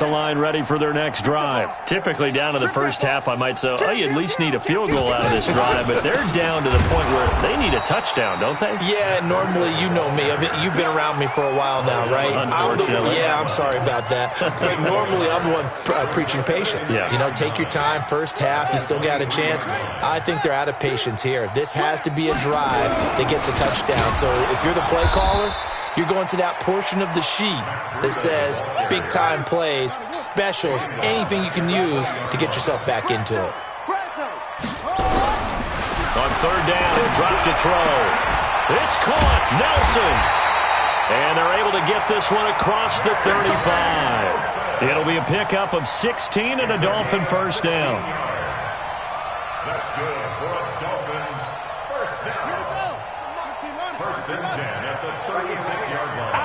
the line ready for their next drive. Typically down to the first half, I might say, oh, you at least need a field goal out of this drive, but they're down to the point where they need a touchdown, don't they? Yeah, normally, you know me. I mean, you've been around me for a while now, right? Unfortunately. I'm sorry about that. But normally, I'm the one preaching patience. Yeah. You know, take your time. First half, you still got a chance. I think they're out of patience here. This has to be a drive that gets a touchdown. So if you're the play caller, you're going to that portion of the sheet that says big-time plays, specials, anything you can use to get yourself back into it. On third down, a drop to throw. It's caught. Nelson. And they're able to get this one across the 35. It'll be a pickup of 16 and a Dolphin first down. That's good for a Dolphins first down. First and 10 at the 36-yard line.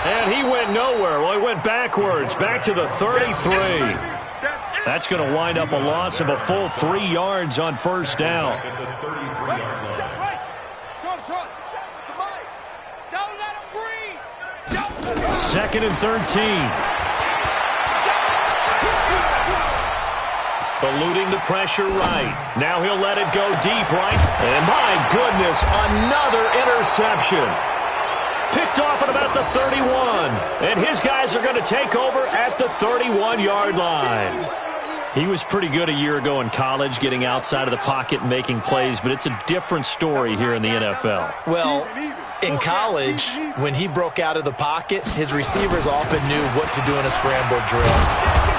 And he went nowhere. Well, he went backwards, back to the 33. That's going to wind up a loss of a full 3 yards on first down. Second and 13. Eluding the pressure right. Now he'll let it go deep right. And my goodness, another interception. Picked off at about the 31. And his guys are going to take over at the 31-yard line. He was pretty good a year ago in college, getting outside of the pocket and making plays, but it's a different story here in the NFL. Well, in college, when he broke out of the pocket, his receivers often knew what to do in a scramble drill.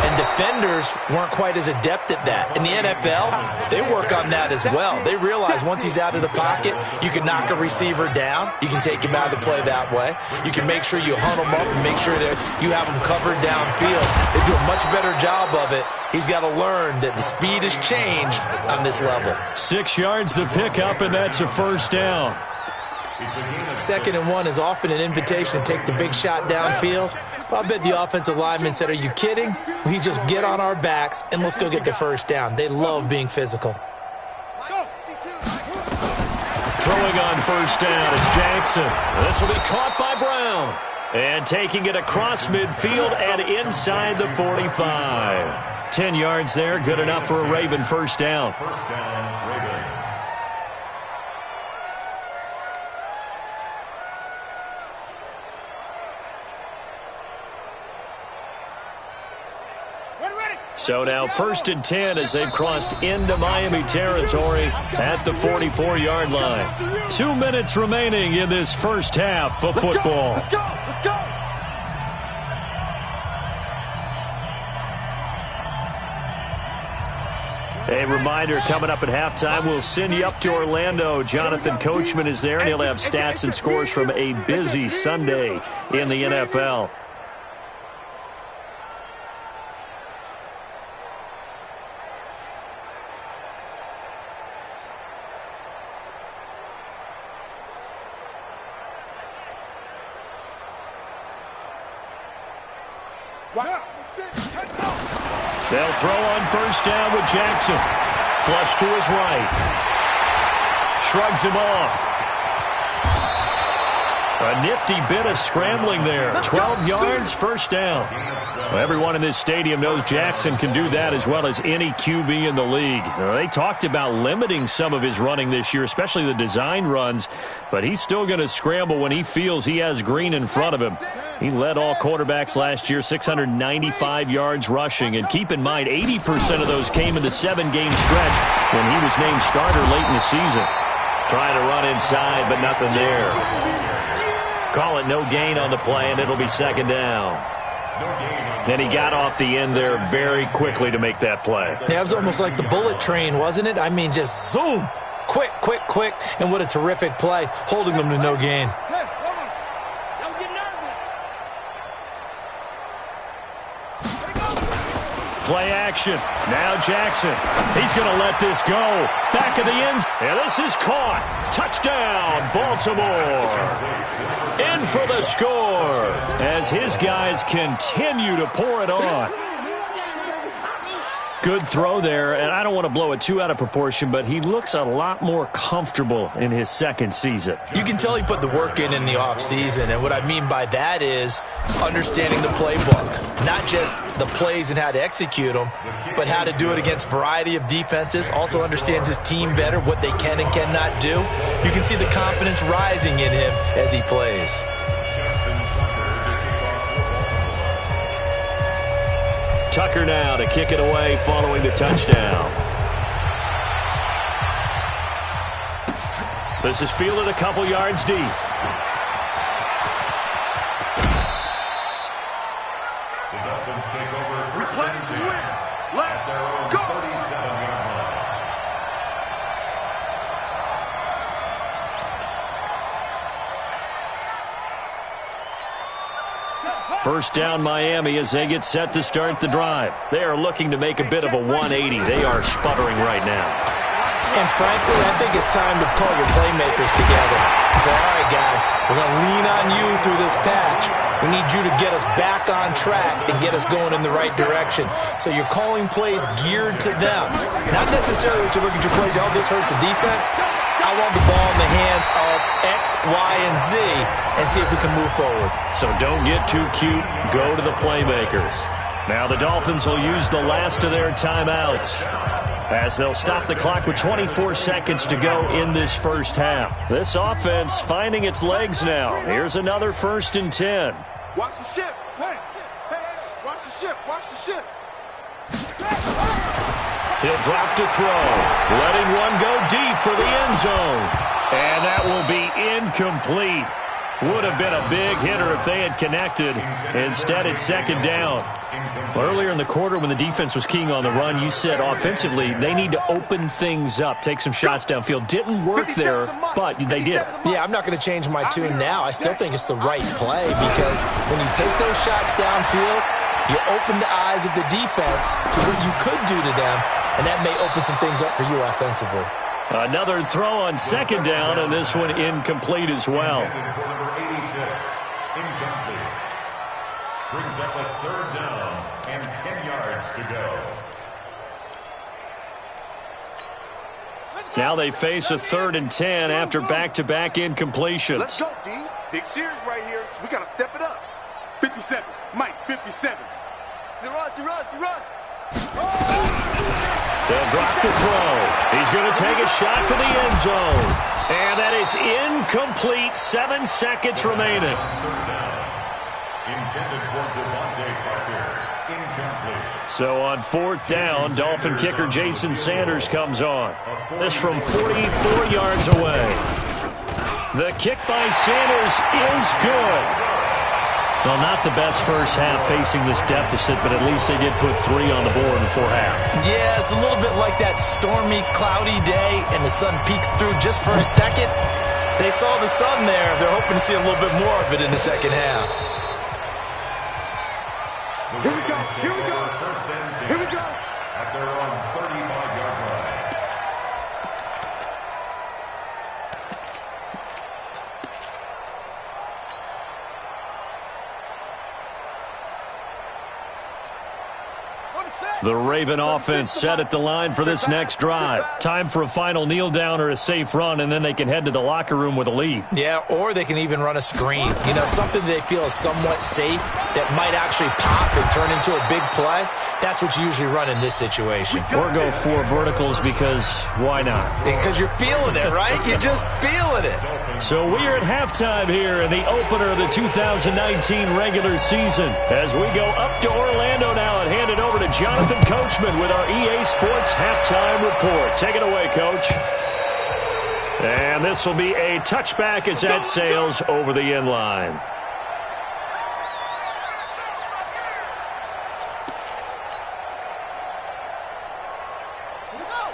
And defenders weren't quite as adept at that. In the NFL, they work on that as well. They realize once he's out of the pocket, you can knock a receiver down. You can take him out of the play that way. You can make sure you hunt him up and make sure that you have him covered downfield. They do a much better job of it. He's got to learn that the speed has changed on this level. 6 yards the pickup, and that's a first down. Second and 1 is often an invitation to take the big shot downfield. But I bet the offensive lineman said, are you kidding? We just get on our backs and let's go get the first down. They love being physical. Throwing on first down, it's Jackson. This will be caught by Brown. And taking it across midfield and inside the 45. 10 yards there, good enough for a Raven first down. First down, Ravens. So now first and 10 as they've crossed into Miami territory at the 44-yard line. 2 minutes remaining in this first half of football. Let's go. A reminder, coming up at halftime, we'll send you up to Orlando. Jonathan Coachman is there, and he'll have stats and scores from a busy Sunday in the NFL. They'll throw on first down with Jackson. Flush to his right. Shrugs him off. A nifty bit of scrambling there. 12 yards, first down. Well, everyone in this stadium knows Jackson can do that as well as any QB in the league. They talked about limiting some of his running this year, especially the design runs, but he's still going to scramble when he feels he has green in front of him. He led all quarterbacks last year, 695 yards rushing. And keep in mind, 80% of those came in the 7-game stretch when he was named starter late in the season. Trying to run inside, but nothing there. Call it no gain on the play, and it'll be second down. And he got off the end there very quickly to make that play. Yeah, it was almost like the bullet train, wasn't it? I mean, just zoom. Quick, quick, quick. And what a terrific play, holding them to no gain. Play action. Now Jackson. He's going to let this go. Back of the end. And this is caught. Touchdown, Baltimore. In for the score as his guys continue to pour it on. Good throw there, and I don't want to blow it too out of proportion, but he looks a lot more comfortable in his second season. You can tell he put the work in the offseason, and what I mean by that is understanding the playbook. Not just the plays and how to execute them, but how to do it against a variety of defenses. Also understands his team better, what they can and cannot do. You can see the confidence rising in him as he plays. Tucker now to kick it away following the touchdown. This is fielded a couple yards deep. The Dolphins take over first and 10 at their own 37-yard line. First down Miami as they get set to start the drive. They are looking to make a bit of a 180. They are sputtering right now. And frankly, I think it's time to call your playmakers together and say, all right, guys, we're going to lean on you through this patch. We need you to get us back on track and get us going in the right direction. So you're calling plays geared to them. Not necessarily to look at your plays, oh, this hurts the defense. I want the ball in the hands of X, Y, and Z and see if we can move forward. So don't get too cute. Go to the playmakers. Now the Dolphins will use the last of their timeouts as they'll stop the clock with 24 seconds to go in this first half. This offense finding its legs now. Here's another 1st and 10. Watch the ship. Hey, watch the ship. Watch the ship. He'll drop to throw, letting one go deep for the end zone. And that will be incomplete. Would have been a big hitter if they had connected. Instead, it's second down. Earlier in the quarter when the defense was keying on the run, you said offensively they need to open things up, take some shots downfield. Didn't work there, but they did. Yeah, I'm not going to change my tune now. I still think it's the right play because when you take those shots downfield, you open the eyes of the defense to what you could do to them, and that may open some things up for you offensively. Another throw on second down, and this one incomplete as well. For number 86, incomplete. Brings up a 3rd down and 10 yards to go. Now they face a 3rd and 10 after back-to-back incompletions. Let's go, D. Big series right here, so we got to step it up. 57. Mike, 57. He runs. They'll drop the throw. He's going to take a shot for the end zone. And that is incomplete. 7 seconds remaining. Intended for Devontae Parker. Incomplete. So on 4th down, Dolphin kicker Jason Sanders comes on. This from 44 yards away. The kick by Sanders is good. Well, not the best first half facing this deficit, but at least they did put 3 on the board before half. Yeah, it's a little bit like that stormy, cloudy day, and the sun peeks through just for a second. They saw the sun there. They're hoping to see a little bit more of it in the second half. Here we go. First and 10 Here we go. at their own 35-yard line. The Raven offense set at the line for this next drive. Time for a final kneel down or a safe run, and then they can head to the locker room with a lead. Yeah, or they can even run a screen. You know, something they feel is somewhat safe that might actually pop and turn into a big play. That's what you usually run in this situation. Or go 4 verticals because why not? Because you're feeling it, right? You're just feeling it. So we are at halftime here in the opener of the 2019 regular season. As we go up to Orlando now and hand it over to Jonathan Coachman with our EA Sports halftime report. Take it away, Coach. And this will be a touchback as that sails over the end line.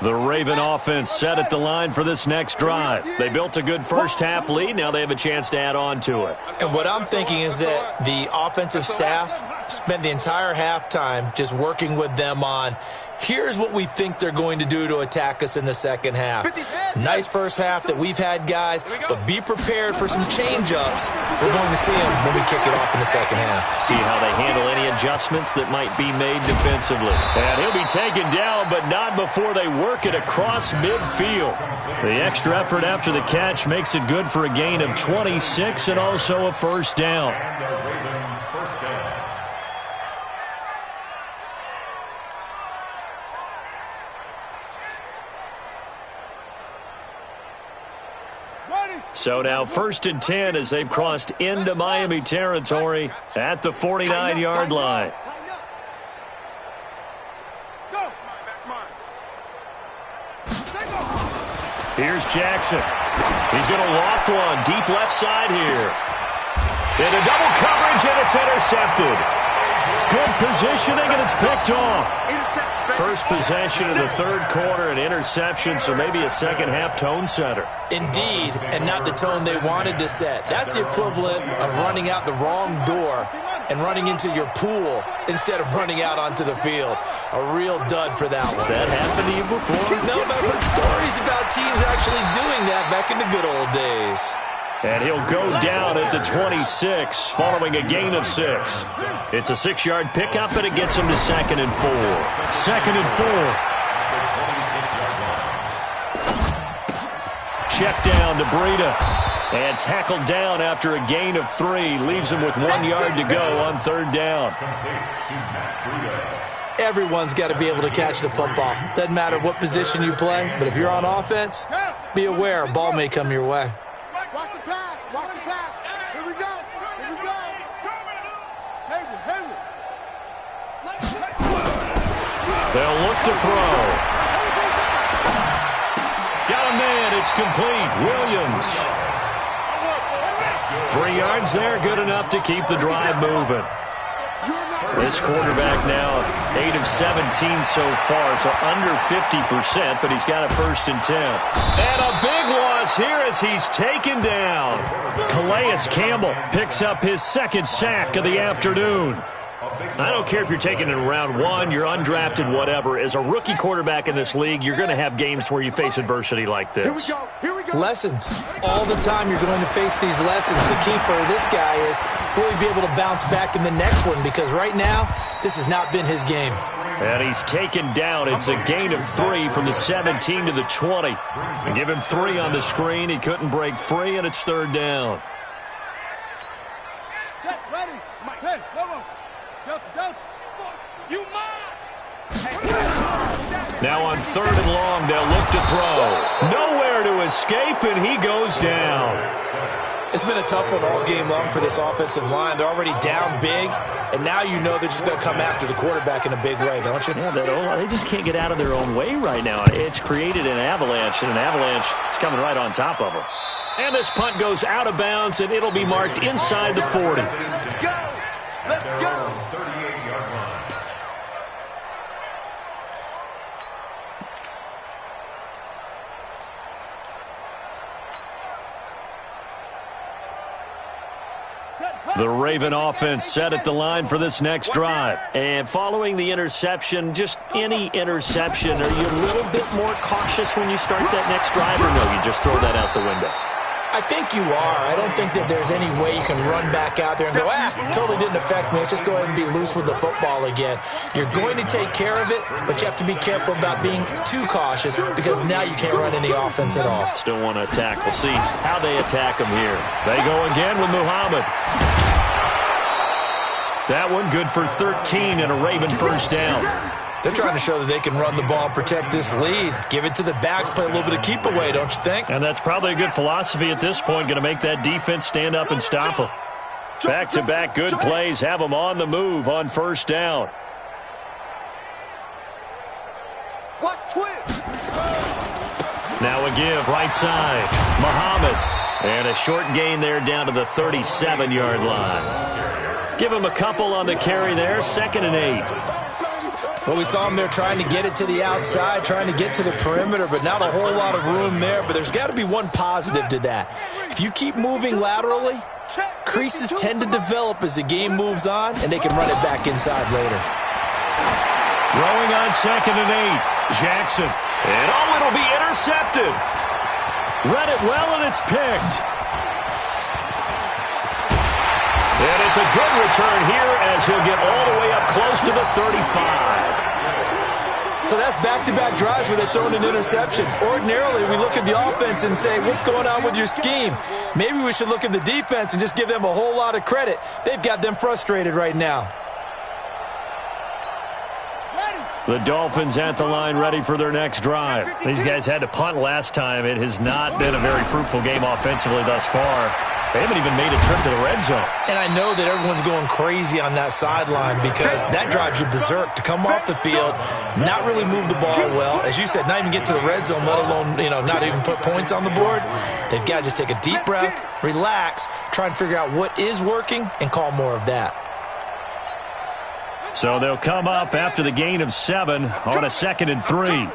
The Raven offense set at the line for this next drive. They built a good first half lead. Now they have a chance to add on to it. And what I'm thinking is that the offensive staff spent the entire halftime just working with them on Here's what we think they're going to do to attack us in the second half. Nice first half that we've had, guys, but be prepared for some change-ups. We're going to see them when we kick it off in the second half. See how they handle any adjustments that might be made defensively. And he'll be taken down, but not before they work it across midfield. The extra effort after the catch makes it good for a gain of 26 and also a first down. So now 1st and 10 as they've crossed into Miami territory at the 49-yard line. Here's Jackson. He's going to loft one deep left side here. Into double coverage, and it's intercepted. Good positioning, and it's picked off. First possession of the third quarter, an interception, so maybe a second-half tone setter. Indeed, and not the tone they wanted to set. That's the equivalent of running out the wrong door and running into your pool instead of running out onto the field. A real dud for that one. Has that happened to you before? No, but I've heard stories about teams actually doing that back in the good old days. And he'll go down at the 26 following a gain of 6. It's a 6-yard pickup, and it gets him to 2nd and 4. 2nd and 4. Check down to Breida. And tackled down after a gain of 3. Leaves him with 1 yard to go on 3rd down. Everyone's got to be able to catch the football. Doesn't matter what position you play, but if you're on offense, be aware a ball may come your way. Watch the pass. Watch the pass. Here we go. Here we go. Hayward. They'll look to throw. Got a man. It's complete. Williams. 3 yards there. Good enough to keep the drive moving. This quarterback now 8 of 17 so far, so under 50%, but he's got a 1st and 10. And a big loss here as he's taken down. Calais Campbell picks up his 2nd sack of the afternoon. I don't care if you're taking it in round 1, you're undrafted, whatever. As a rookie quarterback in this league, you're going to have games where you face adversity like this. Here we go. Lessons. All the time you're going to face these lessons. The key for this guy is will he be able to bounce back in the next one, because right now, this has not been his game. And he's taken down. It's a gain of 3 from the 17 to the 20. And give him 3 on the screen. He couldn't break free, and it's 3rd down. Set, ready. Hey, Lobo. Delta. You mine. Now on 3rd and long, they'll look to throw. Nowhere to escape, and he goes down. It's been a tough one all game long for this offensive line. They're already down big, and now you know they're just going to come after the quarterback in a big way, don't you? Yeah, they just can't get out of their own way right now. It's created an avalanche, and an avalanche is coming right on top of them. And this punt goes out of bounds, and it'll be marked inside the 40. Let's go. The Raven offense set at the line for this next drive. And following the interception, just any interception, are you a little bit more cautious when you start that next drive, or no, you just throw that out the window? I think you are. I don't think that there's any way you can run back out there and go, totally didn't affect me. Let's just go ahead and be loose with the football again. You're going to take care of it, but you have to be careful about being too cautious, because now you can't run any offense at all. Still want to attack. We'll see how they attack him here. They go again with Muhammad. That one good for 13 and a Raven 1st down. They're trying to show that they can run the ball and protect this lead. Give it to the backs, play a little bit of keep away, don't you think? And that's probably a good philosophy at this point, going to make that defense stand up and stop them. Back-to-back good plays have them on the move on 1st down. Watch twist. Now a give, right side. Muhammad. And a short gain there down to the 37-yard line. Give him a couple on the carry there, 2nd and 8. Well, we saw him there trying to get it to the outside, trying to get to the perimeter, but not a whole lot of room there. But there's got to be one positive to that. If you keep moving laterally, creases tend to develop as the game moves on, and they can run it back inside later. Throwing on 2nd and 8. Jackson. And it'll be intercepted. Read it well, and it's picked. And it's a good return here as he'll get all the way up close to the 35. So that's back-to-back drives where they're throwing an interception. Ordinarily, we look at the offense and say, what's going on with your scheme? Maybe we should look at the defense and just give them a whole lot of credit. They've got them frustrated right now. The Dolphins at the line ready for their next drive. These guys had to punt last time. It has not been a very fruitful game offensively thus far. They haven't even made a trip to the red zone. And I know that everyone's going crazy on that sideline because that drives you berserk to come off the field, not really move the ball well. As you said, not even get to the red zone, let alone, not even put points on the board. They've got to just take a deep breath, relax, try and figure out what is working and call more of that. So they'll come up after the gain of 7 on a 2nd and 3.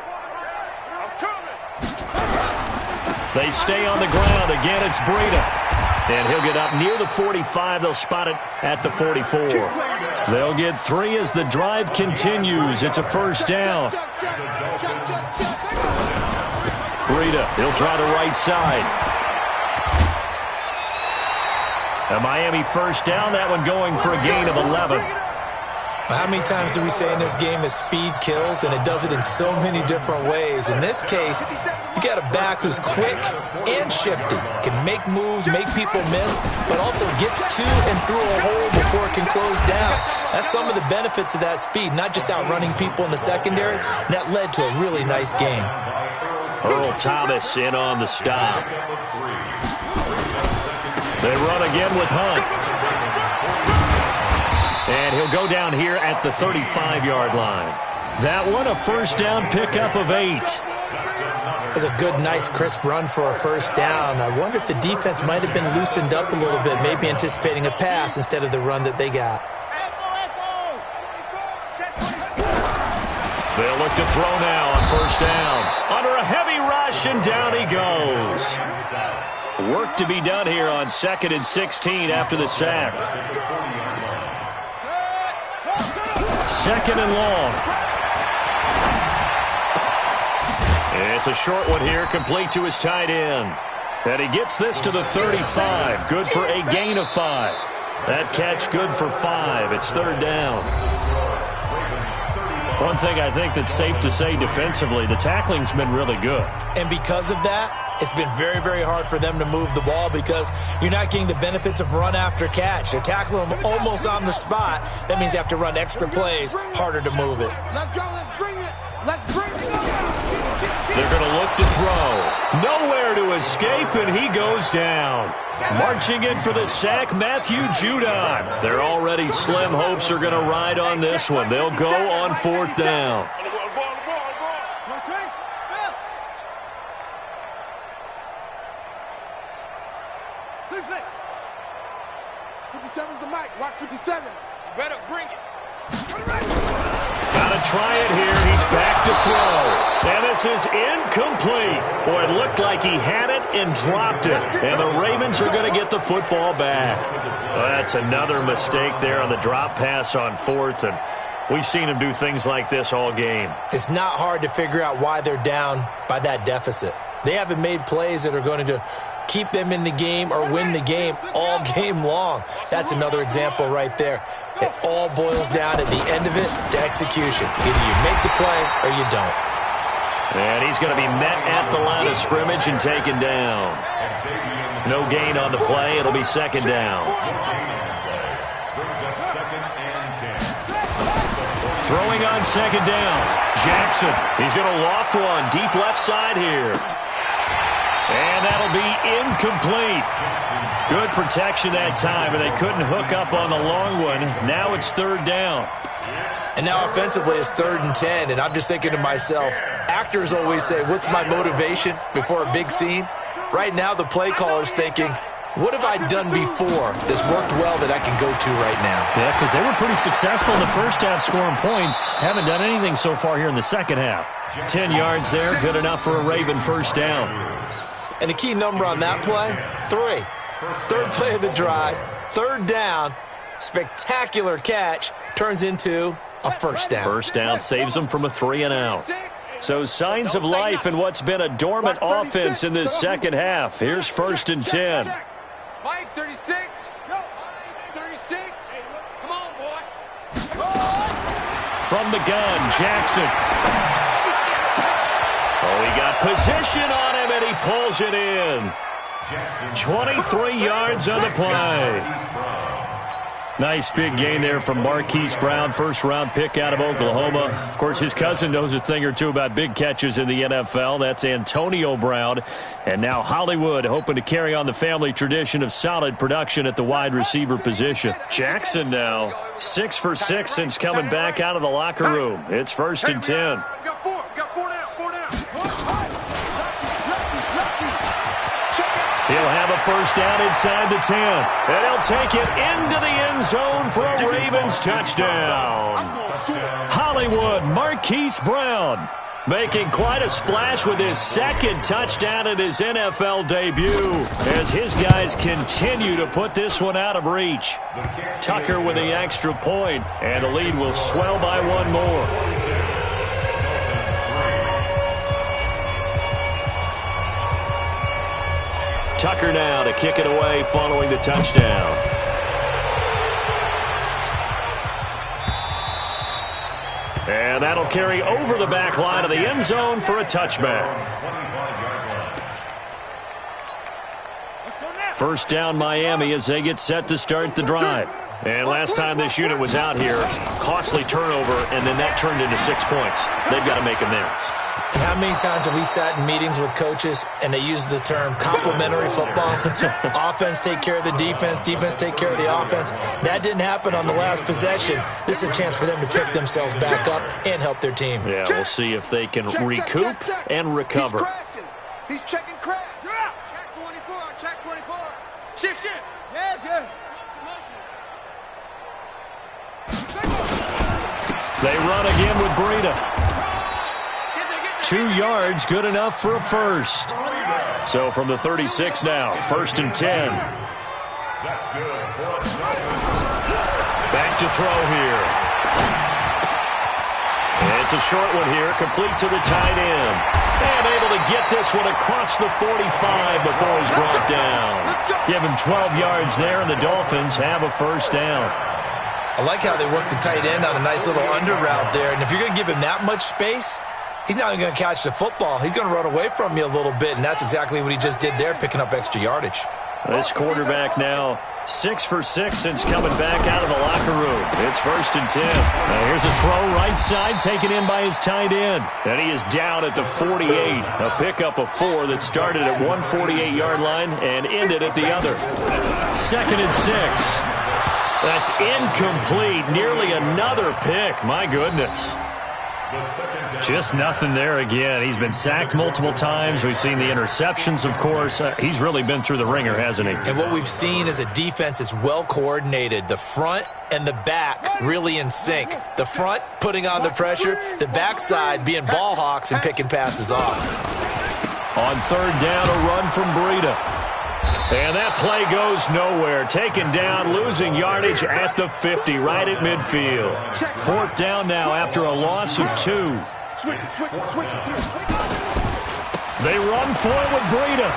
They stay on the ground. Again, it's Breida. And he'll get up near the 45. They'll spot it at the 44. They'll get 3 as the drive continues. It's a first down. Breida, he'll try the right side. A Miami first down. That one going for a gain of 11. How many times do we say in this game that speed kills, and it does it in so many different ways? In this case, you got a back who's quick and shifty, can make moves, make people miss, but also gets to and through a hole before it can close down. That's some of the benefits of that speed, not just outrunning people in the secondary, and that led to a really nice game. Earl Thomas in on the stop. They run again with Hunt. And he'll go down here at the 35-yard line. That one, a first down pickup of 8. That's a good, nice, crisp run for a first down. I wonder if the defense might have been loosened up a little bit, maybe anticipating a pass instead of the run that they got. They'll look to throw now on first down. Under a heavy rush, and down he goes. Work to be done here on 2nd and 16 after the sack. 2nd and long. It's a short one here, complete to his tight end. And he gets this to the 35. Good for a gain of 5. That catch good for 5. It's 3rd down. One thing I think that's safe to say defensively, the tackling's been really good. And because of that, it's been very, very hard for them to move the ball because you're not getting the benefits of run after catch. They're tackling them almost on the spot. That means you have to run extra plays, harder to move it. Let's go, let's bring it. Let's bring it. They're going to look to throw. Nowhere to escape, and he goes down. Marching in for the sack, Matthew Judon. Their already slim hopes are going to ride on this one. They'll go on 4th down. 57's the mic. Watch 57. Better bring it. Gotta try it here. He's back to throw. And this is incomplete. Boy, it looked like he had it and dropped it. And the Ravens are going to get the football back. Well, that's another mistake there on the drop pass on 4th. And we've seen him do things like this all game. It's not hard to figure out why they're down by that deficit. They haven't made plays that are going to keep them in the game or win the game all game long. That's another example right there. It all boils down at the end of it to execution. Either you make the play or you don't. And he's going to be met at the line of scrimmage and taken down. No gain on the play. It'll be 2nd down. Throwing on 2nd down. Jackson. He's going to loft one. Deep left side here. And that'll be incomplete. Good protection that time, and they couldn't hook up on the long one. Now it's 3rd down. And now offensively it's 3rd and 10, and I'm just thinking to myself, actors always say, what's my motivation before a big scene? Right now the play caller's thinking, what have I done before that's worked well that I can go to right now? Yeah, because they were pretty successful in the first half scoring points. Haven't done anything so far here in the second half. 10 yards there, good enough for a Raven first down. And the key number on that play, 3. 3rd play of the drive, 3rd down, spectacular catch, turns into a first down. First down saves them from a 3-and-out. So signs of life in what's been a dormant offense in this second half. Here's 1st and 10. Mike, 36. 36. Come on, boy. From the gun, Jackson. Oh, he got position on him, and he pulls it in. 23 yards on the play. Nice big gain there from Marquise Brown, first-round pick out of Oklahoma. Of course, his cousin knows a thing or two about big catches in the NFL. That's Antonio Brown. And now Hollywood hoping to carry on the family tradition of solid production at the wide receiver position. Jackson now 6 for 6 since coming back out of the locker room. It's 1st and 10. Got four down. He'll have a first down inside the 10. And he'll take it into the end zone for a Ravens touchdown. Hollywood, Marquise Brown, making quite a splash with his second touchdown in his NFL debut as his guys continue to put this one out of reach. Tucker with the extra point, and the lead will swell by one more. Tucker now to kick it away following the touchdown. And that'll carry over the back line of the end zone for a touchback. First down Miami as they get set to start the drive. And last time this unit was out here, costly turnover, and then that turned into 6 points. They've got to make amends. And how many times have we sat in meetings with coaches and they use the term complementary football? Offense take care of the defense, defense take care of the offense. That didn't happen on the last possession. This is a chance for them to pick themselves back up and help their team. Yeah, we'll see if they can recoup and recover. He's checking crash. Check 24, check 24. Shift. Yeah. They run again with Breida. 2 yards, good enough for a first. So from the 36 now, 1st and 10. That's good. Back to throw here. And it's a short one here, complete to the tight end. And able to get this one across the 45 before he's brought down. Give him 12 yards there, and the Dolphins have a first down. I like how they work the tight end on a nice little under route there. And if you're going to give him that much space, he's not even going to catch the football. He's going to run away from you a little bit, and that's exactly what he just did there, picking up extra yardage. This quarterback now 6 for 6 since coming back out of the locker room. It's 1st and 10. Now here's a throw right side taken in by his tight end. And he is down at the 48. A pickup of 4 that started at one 48-yard line and ended at the other. 2nd and 6. That's incomplete. Nearly another pick. My goodness. Just nothing there again. He's been sacked multiple times. We've seen the interceptions, of course. He's really been through the ringer, hasn't he? And what we've seen is a defense that's well coordinated. The front and the back really in sync. The front putting on the pressure. The backside being ball hawks and picking passes off. On 3rd down, a run from Breida. And that play goes nowhere. Taken down, losing yardage at the 50, right at midfield. 4th down now after a loss of 2. They run for it with Breida.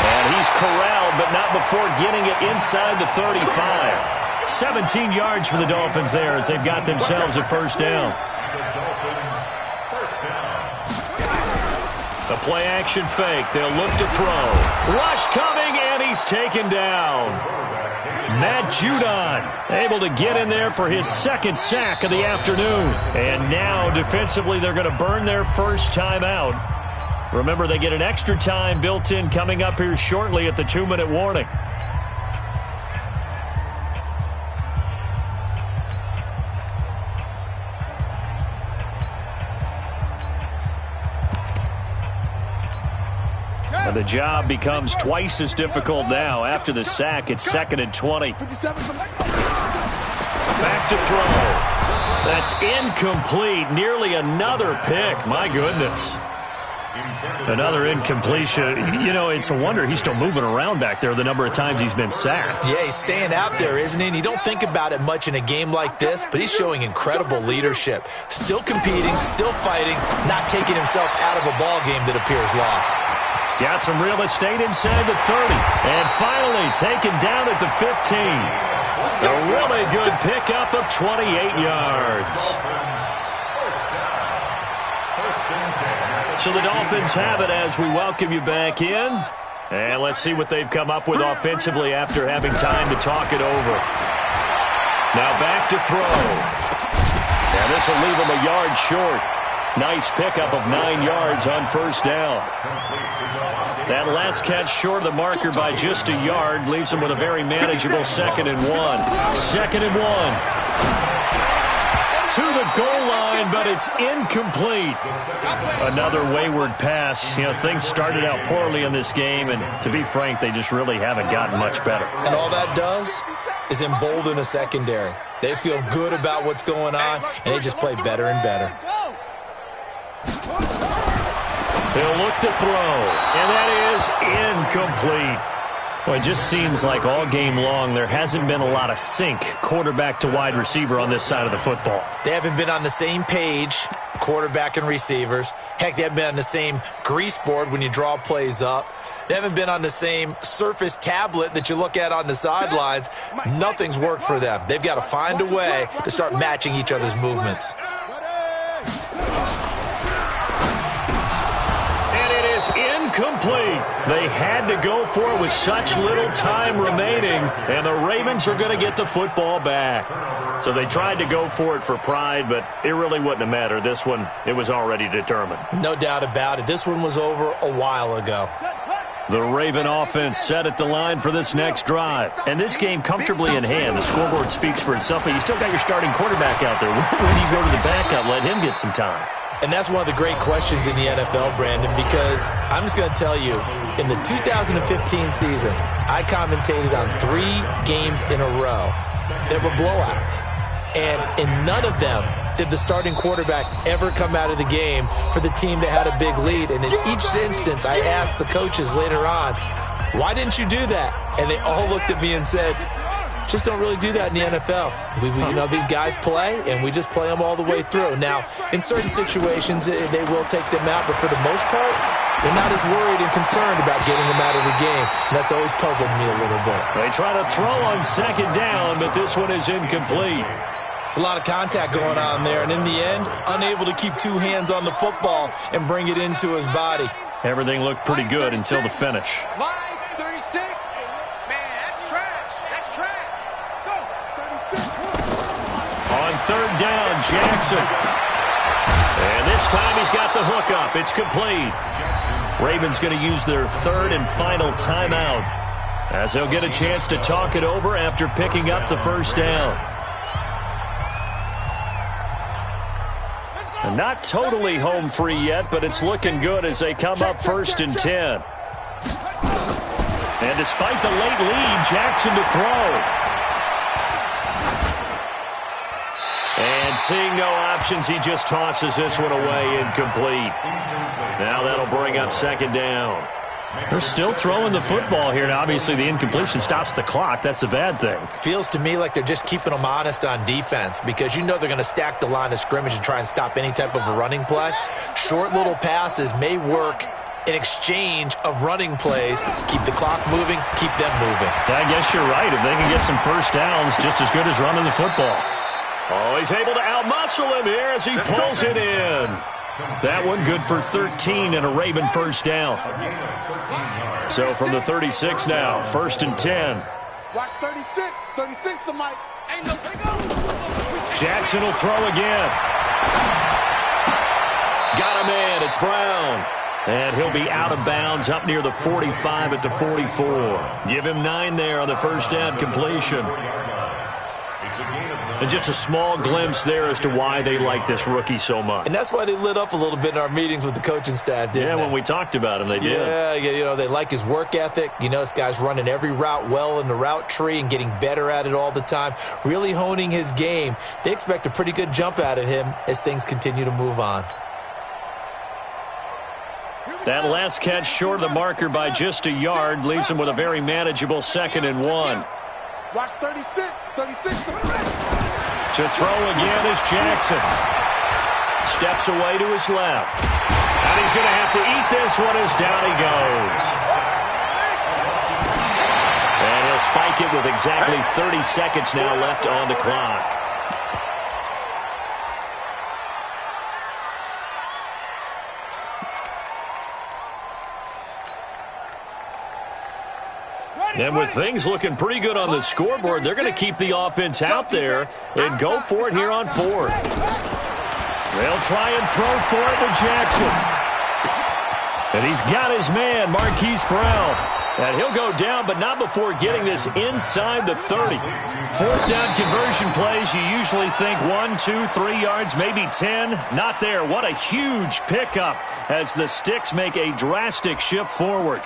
And he's corralled, but not before getting it inside the 35. 17 yards for the Dolphins there as they've got themselves a first down. The play-action fake. They'll look to throw. Rush coming, and he's taken down. Matt Judon able to get in there for his 2nd sack of the afternoon. And now, defensively, they're going to burn their first time out. Remember, they get an extra time built in coming up here shortly at the 2-minute warning. The job becomes twice as difficult now. After the sack, it's 2nd and 20. Back to throw. That's incomplete. Nearly another pick. My goodness. Another incompletion. You know, it's a wonder he's still moving around back there the number of times he's been sacked. Yeah, he's staying out there, isn't he? And you don't think about it much in a game like this, but he's showing incredible leadership. Still competing, still fighting, not taking himself out of a ball game that appears lost. Got some real estate inside the 30. And finally taken down at the 15. A really good pickup of 28 yards. So the Dolphins have it as we welcome you back in. And let's see what they've come up with offensively after having time to talk it over. Now back to throw. And this will leave him a yard short. Nice pickup of 9 yards on first down. That last catch short of the marker by just a yard leaves him with a very manageable 2nd and 1. 2nd and 1. To the goal line, but it's incomplete. Another wayward pass. You know, things started out poorly in this game, and to be frank, they just really haven't gotten much better. And all that does is embolden a secondary. They feel good about what's going on, and they just play better and better. He'll look to throw, and that is incomplete. Well, it just seems like all game long there hasn't been a lot of sync quarterback to wide receiver on this side of the football. They haven't been on the same page, quarterback and receivers. Heck, they haven't been on the same grease board when you draw plays up. They haven't been on the same Surface tablet that you look at on the sidelines. Nothing's worked for them. They've got to find a way to start matching each other's movements. Incomplete. They had to go for it with such little time remaining, and the Ravens are going to get the football back. So they tried to go for it for pride, but it really wouldn't have mattered. This one, it was already determined. No doubt about it. This one was over a while ago. The Raven offense set at the line for this next drive. And this game comfortably in hand. The scoreboard speaks for itself, but you still got your starting quarterback out there. When do you go to the backup? Let him get some time. And that's one of the great questions in the NFL, Brandon, because I'm just going to tell you, in the 2015 season, I commentated on 3 games in a row that were blowouts. And in none of them did the starting quarterback ever come out of the game for the team that had a big lead. And in each instance, I asked the coaches later on, why didn't you do that? And they all looked at me and said, just don't really do that in the NFL. You know, these guys play, and we just play them all the way through. Now, in certain situations, they will take them out, but for the most part, they're not as worried and concerned about getting them out of the game. And that's always puzzled me a little bit. They try to throw on 2nd down, but this one is incomplete. It's a lot of contact going on there, and in the end, unable to keep 2 hands on the football and bring it into his body. Everything looked pretty good until the finish. On 3rd down, Jackson. And this time he's got the hook up. It's complete. Ravens going to use their 3rd and final timeout as they'll get a chance to talk it over after picking up the first down. And not totally home free yet, but it's looking good as they come up 1st and 10. And despite the late lead, Jackson to throw. And seeing no options, he just tosses this one away, incomplete. Now that'll bring up 2nd down. They're still throwing the football here. Now, obviously, the incompletion stops the clock. That's the bad thing. Feels to me like they're just keeping them honest on defense because you know they're going to stack the line of scrimmage and try and stop any type of a running play. Short little passes may work in exchange of running plays. Keep the clock moving, keep them moving. I guess you're right. If they can get some first downs, just as good as running the football. Oh, he's able to outmuscle him here as he pulls it in. That one good for 13 and a Raven first down. So from the 36 now, 1st and 10. Watch 36. 36 to Mike. Ain't no go. Jackson will throw again. Got him in. It's Brown. And he'll be out of bounds up near the 45 at the 44. Give him 9 there on the first down completion. And just a small glimpse there as to why they like this rookie so much. And that's why they lit up a little bit in our meetings with the coaching staff, didn't they? Yeah, when we talked about him, they did. Yeah, you know, they like his work ethic. You know, this guy's running every route well in the route tree and getting better at it all the time, really honing his game. They expect a pretty good jump out of him as things continue to move on. That last catch short of the marker by just a yard leaves him with a very manageable 2nd and 1. Watch 36. 36. To throw again is Jackson. Steps away to his left. And he's going to have to eat this one as down he goes. And he'll spike it with exactly 30 seconds now left on the clock. And with things looking pretty good on the scoreboard, they're going to keep the offense out there and go for it here on 4th. They'll try and throw for it to Jackson. And he's got his man, Marquise Brown. And he'll go down, but not before getting this inside the 30. 4th down conversion plays, you usually think 1, 2, 3 yards, maybe 10. Not there. What a huge pickup as the Sticks make a drastic shift forward.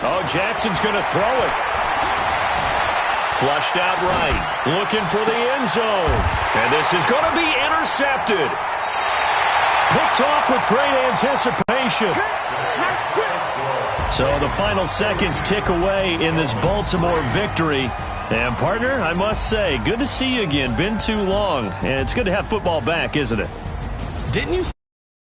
Oh, Jackson's going to throw it. Flushed out right. Looking for the end zone. And this is going to be intercepted. Picked off with great anticipation. So the final seconds tick away in this Baltimore victory. And, partner, I must say, good to see you again. Been too long. And it's good to have football back, isn't it? Didn't you